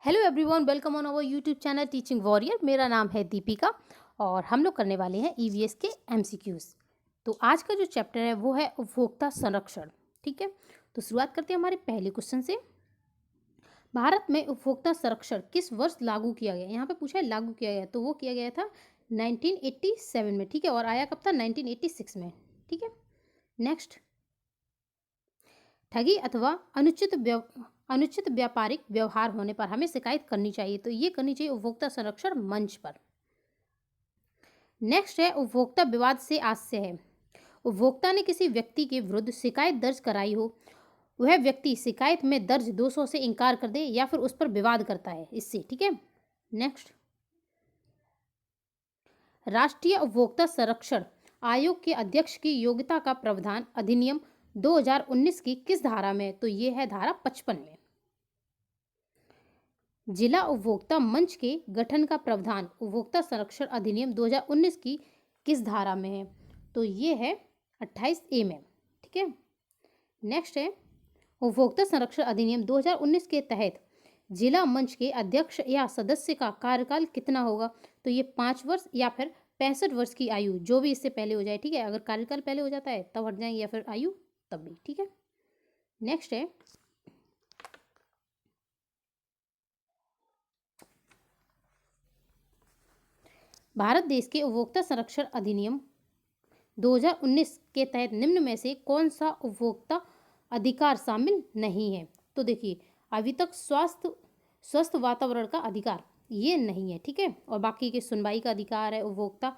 Hello everyone, welcome on our YouTube channel teaching warrior. मेरा नाम है दीपिका और हम लोग करने वाले हैं ईवीएस के एमसीक्यूज। तो आज का जो चैप्टर है वो है उपभोक्ता संरक्षण। ठीक है, तो शुरुआत करते हैं हमारे पहले क्वेश्चन से। भारत में उपभोक्ता संरक्षण किस वर्ष लागू किया गया? यहाँ पे पूछा है लागू किया गया, तो वो किया गया था 1987 में। ठीक है, और आया कब था? 1986 में। ठीक है, नेक्स्ट। ठगी अथवा अनुचित व्यापारिक व्यवहार होने पर हमें शिकायत करनी चाहिए, तो ये करनी चाहिए उपभोक्ता संरक्षण मंच पर। नेक्स्ट है उपभोक्ता विवाद से आशय है। उपभोक्ता ने किसी व्यक्ति के विरुद्ध शिकायत दर्ज कराई हो, वह व्यक्ति शिकायत में दर्ज दोषों से इनकार कर दे या फिर उस पर विवाद करता है इससे। ठीक है, नेक्स्ट। राष्ट्रीय उपभोक्ता संरक्षण आयोग के अध्यक्ष की योग्यता का प्रावधान अधिनियम 2019 की किस धारा में? तो ये है धारा 55 में। जिला उपभोक्ता मंच के गठन का प्रावधान उपभोक्ता संरक्षण अधिनियम 2019 की किस धारा में है? तो ये है 28A में। ठीक है, नेक्स्ट है उपभोक्ता संरक्षण अधिनियम 2019 के तहत जिला मंच के अध्यक्ष या सदस्य का कार्यकाल कितना होगा? तो ये 5 वर्ष या फिर 65 वर्ष की आयु, जो भी इससे पहले हो जाए। ठीक है, अगर कार्यकाल पहले हो जाता है तब हट जाएंगे, या फिर आयु तब भी। ठीक है, नेक्स्ट है भारत देश के उपभोक्ता संरक्षण अधिनियम 2019 के तहत निम्न में से कौन सा उपभोक्ता अधिकार शामिल नहीं है? तो देखिए, अभी तक स्वस्थ वातावरण का अधिकार ये नहीं है। ठीक है, और बाकी के सुनवाई का अधिकार है, उपभोक्ता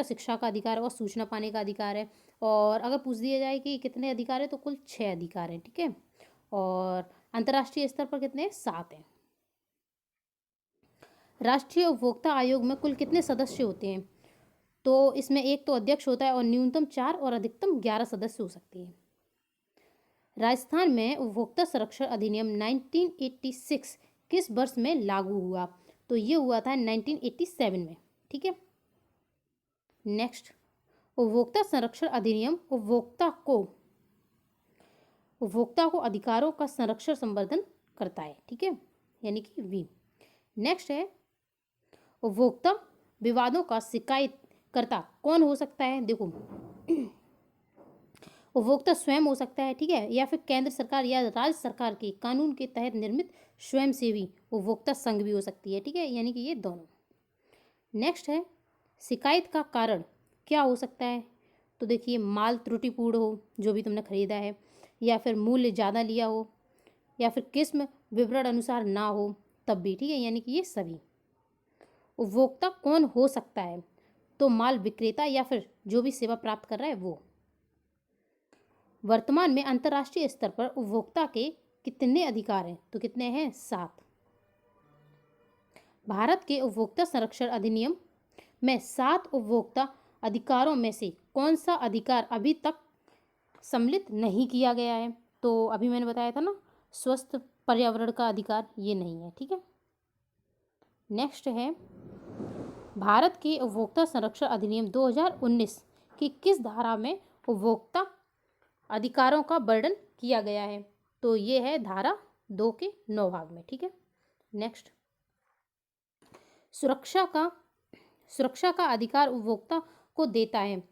शिक्षा का अधिकार है और सूचना पाने का अधिकार है। और अगर पूछ दिया जाए कि कितने अधिकार है, तो कुल 6 अधिकार हैं। ठीक है, और अंतर्राष्ट्रीय स्तर पर कितने? 7 हैं। राष्ट्रीय उपभोक्ता आयोग में कुल कितने सदस्य होते हैं? तो इसमें एक तो अध्यक्ष होता है और न्यूनतम 4 और अधिकतम 11 सदस्य हो सकते हैं। राजस्थान में उपभोक्ता संरक्षण अधिनियम 1986 किस वर्ष में लागू हुआ? तो ये हुआ था 1987 में। ठीक है, नेक्स्ट। उपभोक्ता संरक्षण अधिनियम उपभोक्ता को अधिकारों का संरक्षण संवर्धन करता है। ठीक है, यानी कि वी। नेक्स्ट है उपभोक्ता विवादों का शिकायतकर्ता कौन हो सकता है? देखो, उपभोक्ता स्वयं हो सकता है। ठीक है, या फिर केंद्र सरकार या राज्य सरकार के कानून के तहत निर्मित स्वयंसेवी उपभोक्ता संघ भी हो सकती है। ठीक है, यानी कि ये दोनों। नेक्स्ट है शिकायत का कारण क्या हो सकता है? तो देखिए, माल त्रुटिपूर्ण हो, जो भी तुमने खरीदा है, या फिर मूल्य ज़्यादा लिया हो, या फिर किस्म विवरण अनुसार ना हो, तब भी। ठीक है, यानी कि ये सभी। उपभोक्ता कौन हो सकता है? तो माल विक्रेता या फिर जो भी सेवा प्राप्त कर रहा है वो। वर्तमान में अंतर्राष्ट्रीय स्तर पर उपभोक्ता के कितने अधिकार हैं? तो कितने हैं? 7। भारत के उपभोक्ता संरक्षण अधिनियम में 7 उपभोक्ता अधिकारों में से कौन सा अधिकार अभी तक सम्मिलित नहीं किया गया है? तो अभी मैंने बताया था ना, स्वस्थ पर्यावरण का अधिकार, ये नहीं है। ठीक है, नेक्स्ट है भारत के उपभोक्ता संरक्षण अधिनियम 2019 की किस धारा में उपभोक्ता अधिकारों का वर्णन किया गया है? तो ये है धारा 2 के 9 भाग में। ठीक है, नेक्स्ट। सुरक्षा का अधिकार उपभोक्ता को देता है,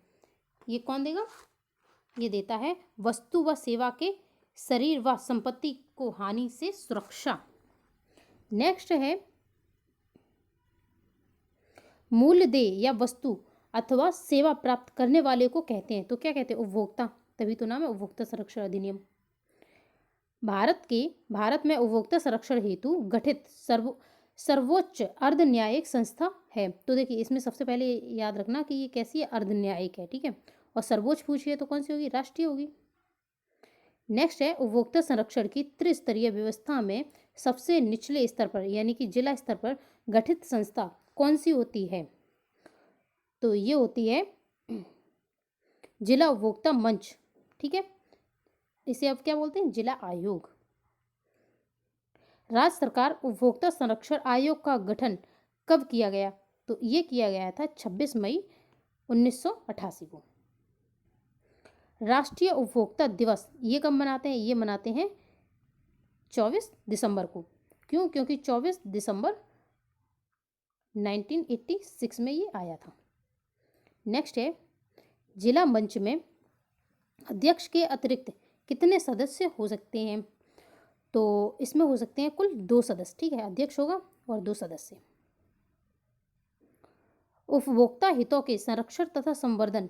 ये कौन देगा? ये देता है वस्तु व सेवा के शरीर व संपत्ति को हानि से सुरक्षा। नेक्स्ट है मूल्य दे या वस्तु अथवा सेवा प्राप्त करने वाले को कहते हैं, तो क्या कहते हैं? उपभोक्ता, तभी तो नाम है उपभोक्ता संरक्षण अधिनियम। भारत में उपभोक्ता संरक्षण हेतु गठित सर्वोच्च अर्ध न्यायिक संस्था है। तो देखिए, इसमें सबसे पहले याद रखना कि ये कैसी है? अर्ध न्यायिक है। ठीक है, और सर्वोच्च पूछिए तो कौन सी होगी? राष्ट्रीय होगी। नेक्स्ट है उपभोक्ता संरक्षण की त्रिस्तरीय व्यवस्था में सबसे निचले स्तर पर यानी कि जिला स्तर पर गठित संस्था कौन सी होती है? तो ये होती है जिला उपभोक्ता मंच। ठीक है, इसे अब क्या बोलते हैं? जिला आयोग। राज्य सरकार उपभोक्ता संरक्षण आयोग का गठन कब किया गया? तो ये किया गया था 26 मई 1988 को। राष्ट्रीय उपभोक्ता दिवस ये कब मनाते हैं? ये मनाते हैं 24 दिसंबर को। क्यों? क्योंकि 24 दिसंबर 1986 में ये आया था। नेक्स्ट है, जिला मंच में अध्यक्ष के अतिरिक्त कितने सदस्य हो सकते हैं? तो इसमें हो सकते हैं कुल 2 सदस्य, ठीक है, अध्यक्ष होगा और 2 सदस्य। उपभोक्ता हितों के संरक्षण तथा संवर्धन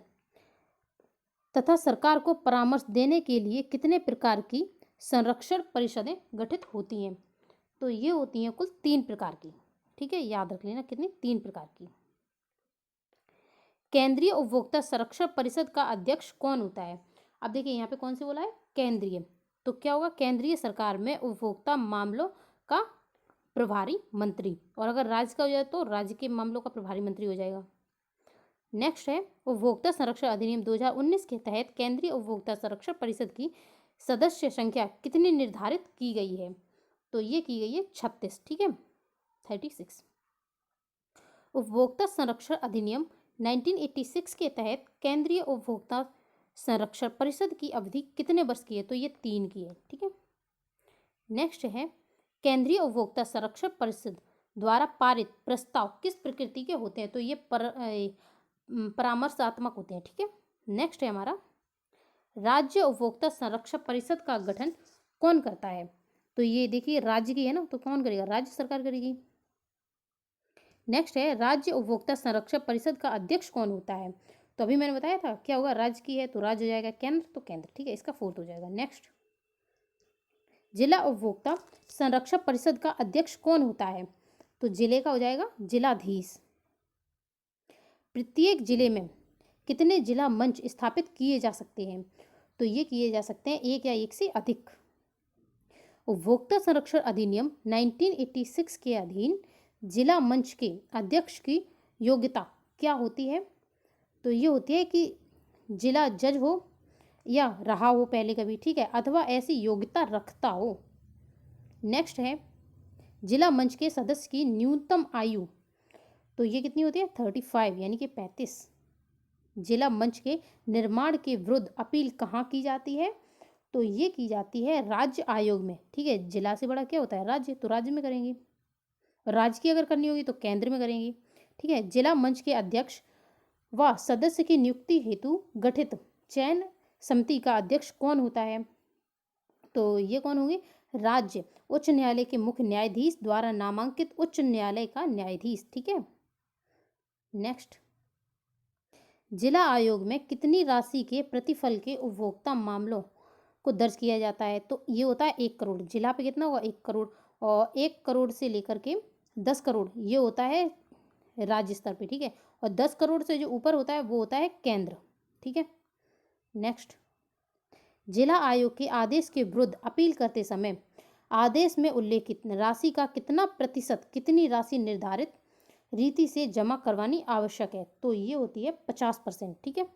तथा सरकार को परामर्श देने के लिए कितने प्रकार की संरक्षण परिषदें गठित होती हैं? तो ये होती हैं कुल 3 प्रकार की, ठीक है, याद रख लेना कितनी, 3 प्रकार की। केंद्रीय उपभोक्ता संरक्षण परिषद का अध्यक्ष कौन होता है? अब देखिए यहाँ पे कौन से बोला है, केंद्रीय, तो क्या होगा, केंद्रीय सरकार में उपभोक्ता मामलों का प्रभारी मंत्री, और अगर राज्य का हो जाए तो राज्य के मामलों का प्रभारी मंत्री हो जाएगा। नेक्स्ट है, उपभोक्ता संरक्षण अधिनियम 2019 के तहत केंद्रीय उपभोक्ता संरक्षण परिषद की सदस्य संख्या कितनी निर्धारित की गई है? तो ये की गई है 36, ठीक है, 36। उपभोक्ता संरक्षण अधिनियम 1986 के तहत केंद्रीय उपभोक्ता संरक्षण परिषद की अवधि कितने वर्ष की है? तो ये 3 की है, ठीक है। नेक्स्ट है, केंद्रीय उपभोक्ता संरक्षण परिषद द्वारा पारित प्रस्ताव किस प्रकृति के होते हैं? तो ये परामर्शात्मक होते हैं, ठीक है। नेक्स्ट है हमारा, राज्य उपभोक्ता संरक्षण परिषद का गठन कौन करता है? तो ये देखिए राज्य की है ना, तो कौन करेगा? राज्य सरकार करेगी। नेक्स्ट है, राज्य उपभोक्ता संरक्षण परिषद का अध्यक्ष कौन होता है? तो अभी मैंने बताया था क्या होगा, राज्य की है तो राज्य हो जाएगा, केंद्र तो केंद्र, ठीक है, इसका 4th हो जाएगा। नेक्स्ट, जिला उपभोक्ता संरक्षण परिषद का अध्यक्ष कौन होता है? तो जिले का हो जाएगा जिलाधीश। प्रत्येक जिले में कितने जिला मंच स्थापित किए जा सकते हैं? तो ये किए जा सकते हैं 1 या 1 से अधिक। उपभोक्ता संरक्षण अधिनियम 1986 के अधीन जिला मंच के अध्यक्ष की योग्यता क्या होती है? तो ये होती है कि जिला जज हो या रहा हो पहले कभी, ठीक है, अथवा ऐसी योग्यता रखता हो। नेक्स्ट है, जिला मंच के सदस्य की न्यूनतम आयु, तो ये कितनी होती है? 35 यानी कि 35। जिला मंच के निर्माण के विरुद्ध अपील कहाँ की जाती है? तो ये की जाती है राज्य आयोग में, ठीक है। जिला से बड़ा क्या होता है? राज्य, तो राज्य में करेंगे। राज्य की अगर करनी होगी तो केंद्र में करेंगे, ठीक है। जिला मंच के अध्यक्ष व सदस्य की नियुक्ति हेतु गठित चयन समिति का अध्यक्ष कौन होता है? तो ये कौन होंगे? राज्य उच्च न्यायालय के मुख्य न्यायाधीश द्वारा नामांकित उच्च न्यायालय का न्यायाधीश, ठीक है। नेक्स्ट, जिला आयोग में कितनी राशि के प्रतिफल के उपभोक्ता मामलों को दर्ज किया जाता है? तो ये होता है 1 करोड़। जिला पे कितना होगा? 1 करोड़, और 1 करोड़ से लेकर के 10 करोड़ ये होता है राज्य स्तर पे, ठीक है, और 10 करोड़ से जो ऊपर होता है वो होता है केंद्र, ठीक है। नेक्स्ट, जिला आयोग के आदेश के विरुद्ध अपील करते समय आदेश में उल्लेखित राशि का कितना प्रतिशत, कितनी राशि निर्धारित रीति से जमा करवानी आवश्यक है? तो ये होती है 50%, ठीक है।